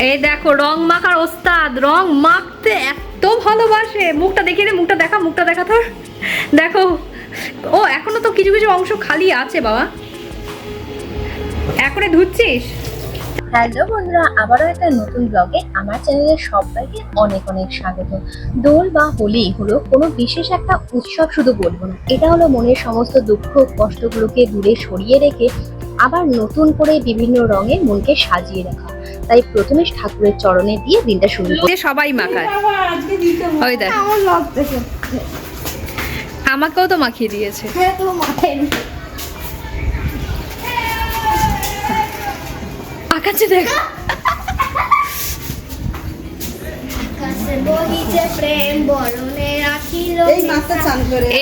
এই দেখো রং মাখার ওস্তাদ, রং মাখতে এত ভালোবাসে। মুখটা দেখিয়ে দে, মুখটা দেখা, মুখটা দেখা তোর। দেখো ও এখনো তো কিছু কিছু অংশ খালি আছে বাবা, এখনই ধুচ্ছিস? হ্যালো বন্ধুরা, আবারও একটা নতুন ব্লগে আমার চ্যানেলে সবাইকে অনেক অনেক স্বাগত। দোল বা হোলি হলো কোনো বিশেষ একটা উৎসব শুধু বলবো না, এটা হলো মনের সমস্ত দুঃখ কষ্টগুলোকে দূরে সরিয়ে রেখে আবার নতুন করে বিভিন্ন রঙে মনকে সাজিয়ে রাখা। তাই প্রথমে ঠাকুরের চরণে দিয়ে দিনটা শুরু করি। সবাই মাখায়, ওই দেখ আমাকেও তো মাখিয়ে দিয়েছে। আকাশে দেখ,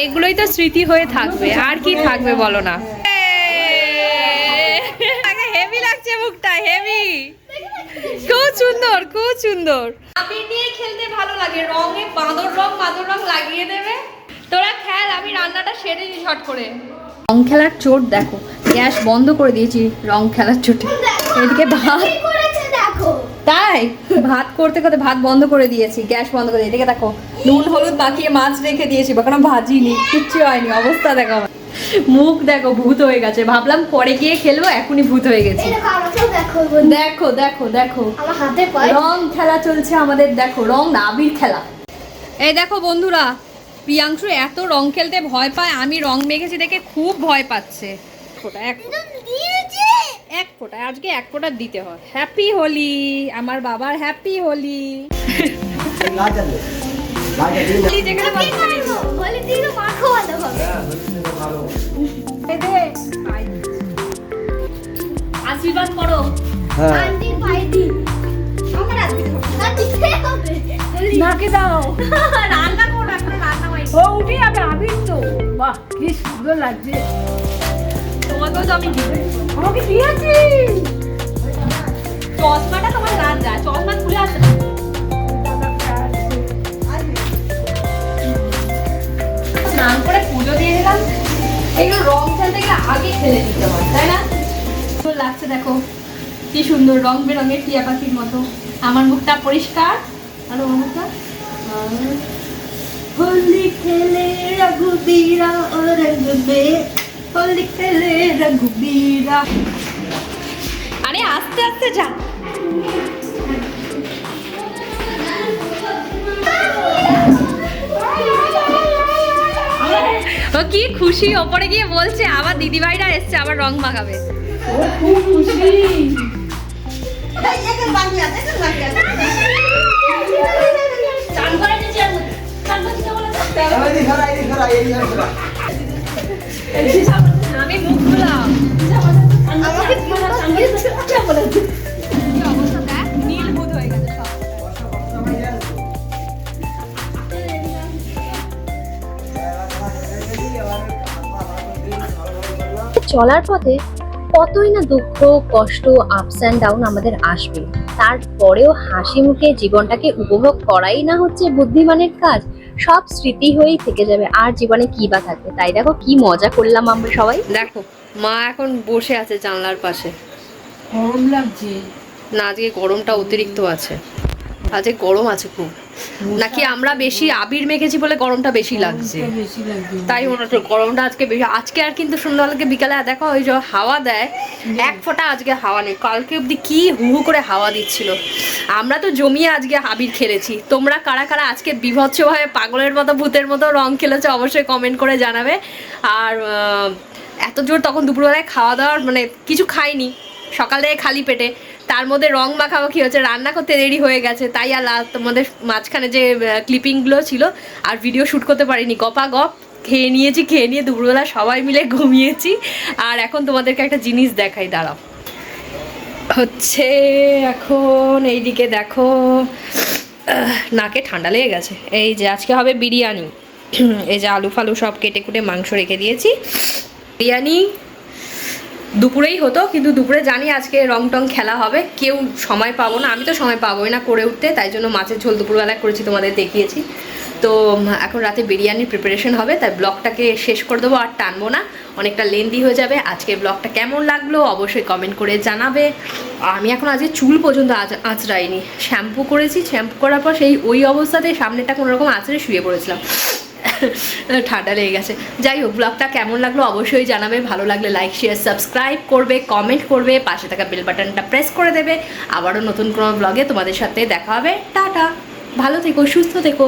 এগুলোই তো স্মৃতি হয়ে থাকবে, আর কি থাকবে বলো না। হেভি লাগছে মুখটা, হেভি, খুব সুন্দর, খুব সুন্দর। আবির নিয়ে খেলতে ভালো লাগে, রঙে বাঁদর রং লাগিয়ে দেবে। তোরা খেল, আমি রান্নাটা সেরে নি ঝট করে। রং খেলার চোট দেখো, গ্যাস বন্ধ করে দিয়েছি রং খেলার চোটে। এদিকে ভাত, তাই ভাত করতে করতে ভাত বন্ধ করে দিয়েছি, গ্যাস বন্ধ করে দিয়েছি। এদিকে দেখো নুন হলুদ মাখিয়ে মাছ রেখে দিয়েছি, কোনো ভাজিনি, কিচ্ছু হয়নি। অবস্থা দেখো, মুখ দেখো ভূত হয়ে গেছে। ভাবলাম পরে গিয়ে খেলবো, এখনই ভূত হয়ে গেছে। দেখো দেখো দেখো রং খেলা চলছে আমাদের, দেখো রং না আবির খেলা। এই দেখো বন্ধুরা, প্রিয়াংশু এত রং খেলতে ভয় পায়, আমি রং মেখেছি দেখে খুব ভয় পাচ্ছে। এক ফোঁটা আজকে এক ফোঁটা দিতে হয়। হ্যাপি হোলি আমার বাবার, হ্যাপি হোলি। আশীর্বাদ করো। নাকে দাও, রান্না করো, এখন রান্না হয়। ও উঠে যাবে আবির তো। বাহ কি সুন্দর লাগছে। তোমাকেও তো আমি দিই, আমাকে দিয়েছি। চশমাটা তোমার রাত যায়, চশমা খুলে আসে না। স্নান করে পুজো দিয়ে দিলাম। এগুলো রং খেলতে গেলে আগে খেলে দিতে হয়, তাই না? সুন্দর লাগছে দেখো, কি সুন্দর রং বেরঙের টিয়া পাখির মতো। আমার মুখটা পরিষ্কার, আর ওর মুখটা হোলি খেলে রঘুবীরা ও রঙ্গবে, হোলি খেলে রঘুবীরা। আরে আস্তে আস্তে যা। ও কি খুশি, ওপরে গিয়ে বলছে আবার দিদিভাইরা এসছে, আবার রং মাখাবে। ও খুব খুশি। আমি মুখ খুলাম, নীল ভূত হয়ে গেছে সব। চলার পথে কতই না দুঃখ কষ্ট আপস অ্যান্ড ডাউন আমাদের আসবে, তারপরেও হাসি মুখে জীবনটাকে উপভোগ করাই না হচ্ছে বুদ্ধিমানের কাজ। সব স্মৃতি হয়েই থেকে যাবে, আর জীবনে কি বা থাকবে। তাই দেখো কি মজা করলাম আমরা সবাই। দেখো মা এখন বসে আছে জানলার পাশে। গরম লাগছে না আজকে গরমটা অতিরিক্ত আছে, আজকে গরম আছে খুব। নাকি আমরা বেশি আবির মেখেছি বলে গরমটা বেশি লাগছে, বেশি লাগছে। তাই মনে হচ্ছে গরমটা আজকে বেশি। আজকে আর কিন্তু সন্ধ্যাবেলাকে বিকালে দেখো ওই যে হাওয়া দেয়, এক ফোঁটা আজকে হাওয়া নেই। কালকে অবধি কি হু হু করে হাওয়া দিচ্ছিল। আমরা তো জমিয়ে আজকে আবির খেলেছি। তোমরা কারা কারা আজকে বিভৎসভাবে পাগলের মতো ভূতের মতো রং খেলেছো অবশ্যই কমেন্ট করে জানাবে। আর এত জোর তখন দুপুরবেলায় খাওয়া দাওয়ার মানে কিছু খাইনি, সকালে খালি পেটে, তার মধ্যে রং মাখামাখি হচ্ছে, রান্না করতে দেরি হয়ে গেছে, তাই আর তোমাদের মাঝখানে যে ক্লিপিংগুলো ছিল আর ভিডিও শ্যুট করতে পারিনি। গপা গপ খেয়ে নিয়ে দুপুরবেলা সবাই মিলে ঘুমিয়েছি। আর এখন তোমাদেরকে একটা জিনিস দেখাই, দাঁড়াও। হচ্ছে এখন এইদিকে দেখো, নাকে ঠান্ডা লেগে গেছে। এই যে আজকে হবে বিরিয়ানি, এই যে আলু ফালু সব কেটে কুটে মাংস রেখে দিয়েছি। বিরিয়ানি দুপুরেই হতো, কিন্তু দুপুরে জানি আজকে রং টং খেলা হবে, কেউ সময় পাবো না, আমি তো সময় পাবোই না করে উঠতে, তাই জন্য মাছের ঝোল দুপুরবেলা করেছি, তোমাদের দেখিয়েছি। তো এখন রাতে বিরিয়ানির প্রিপারেশন হবে, তাই ব্লগটাকে শেষ করে দেবো, আর টানবো না। অনেকটা লেন্দি হয়ে যাবে। আজকের ব্লগটা কেমন লাগলো অবশ্যই কমেন্ট করে জানাবে। আমি এখন আজকে চুল পর্যন্ত আঁচড়াইনি, শ্যাম্পু করেছি, শ্যাম্পু করার পর সেই ওই অবস্থাতে সামনেটা কোনোরকম আঁচড়ে শুয়ে পড়েছিলাম, ঠান্ডা লেগে গেছে। যাই হোক, ব্লগটা কেমন লাগলো অবশ্যই জানাবে। ভালো লাগলে লাইক শেয়ার সাবস্ক্রাইব করবে, কমেন্ট করবে, পাশে থাকা বেল বাটনটা প্রেস করে দেবে। আবারও নতুন কোনো ব্লগে তোমাদের সাথে দেখা হবে। টাটা, ভালো থেকো, সুস্থ থেকো।